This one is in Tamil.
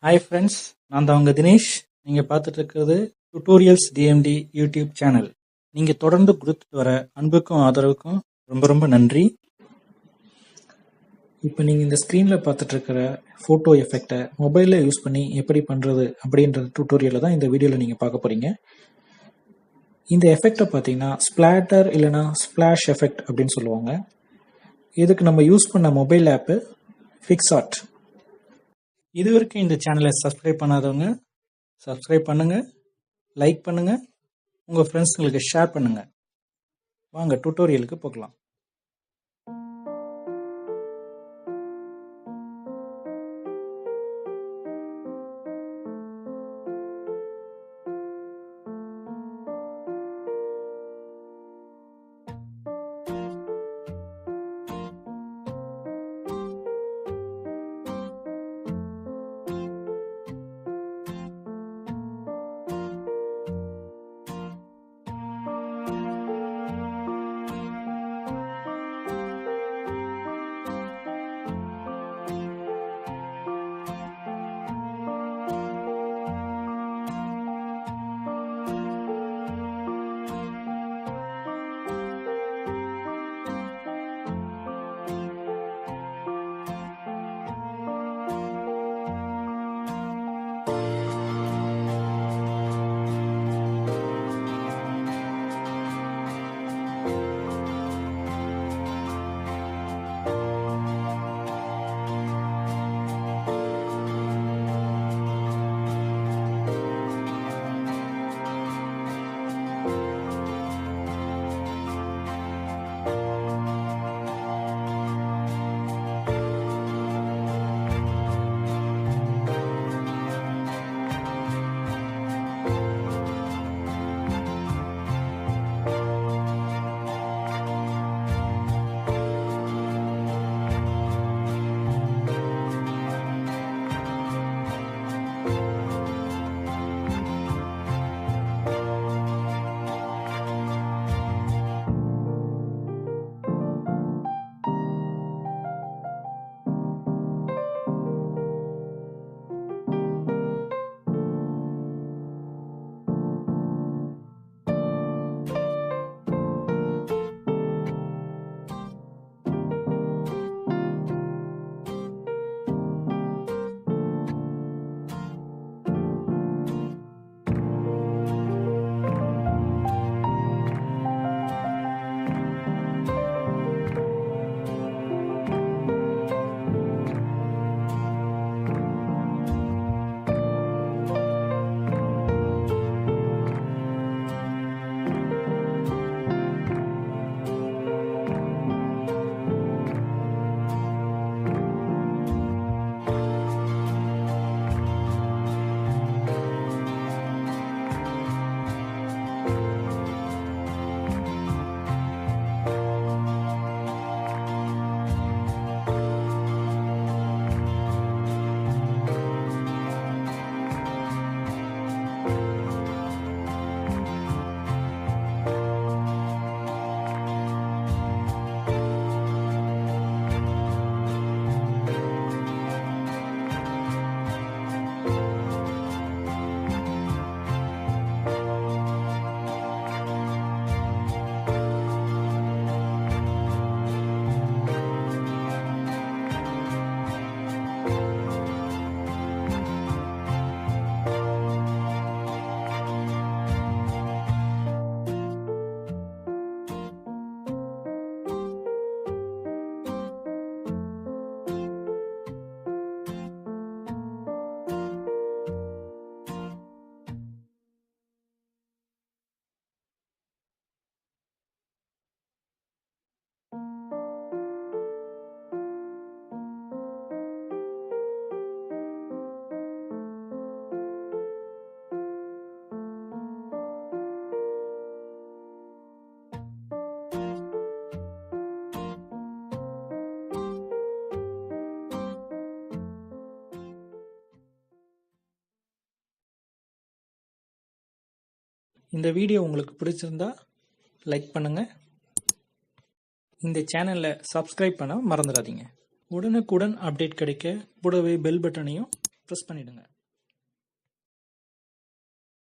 ஹாய் ஃப்ரெண்ட்ஸ், நான் தான் உங்கள் தினேஷ். நீங்கள் பார்த்துட்டு இருக்கிறது டுட்டோரியல்ஸ் டிஎம்டி யூடியூப் சேனல். நீங்கள் தொடர்ந்து கொடுத்துட்டு வர அன்புக்கும் ஆதரவுக்கும் ரொம்ப ரொம்ப நன்றி. இப்போ நீங்கள் இந்த ஸ்க்ரீனில் பார்த்துட்டு இருக்கிற ஃபோட்டோ எஃபெக்டை மொபைலில் யூஸ் பண்ணி எப்படி பண்ணுறது அப்படின்ற டுட்டோரியலை தான் இந்த வீடியோவில் நீங்கள் பார்க்க போகிறீங்க. இந்த எஃபெக்டை பார்த்தீங்கன்னா ஸ்பிளாட்டர் இல்லைனா ஸ்பிளாஷ் எஃபெக்ட் அப்படின்னு சொல்லுவாங்க. இதுக்கு நம்ம யூஸ் பண்ண மொபைல் ஆப்பு PicsArt. இது வரைக்கும் இந்த சேனலை சப்ஸ்கிரைப் பண்ணாதவங்க சப்ஸ்கிரைப் பண்ணுங்கள், லைக் பண்ணுங்கள், உங்கள் ஃப்ரெண்ட்ஸுங்களுக்கு ஷேர் பண்ணுங்கள். வாங்க டுட்டோரியலுக்கு போகலாம். இந்த வீடியோ உங்களுக்கு பிடிச்சிருந்தா லைக் பண்ணுங்கள். இந்த சேனலை சப்ஸ்கிரைப் பண்ண மறந்துடாதீங்க. உடனுக்குடன் அப்டேட் கிடைக்க கூடவே பெல் பட்டனையும் ப்ரெஸ் பண்ணிவிடுங்க.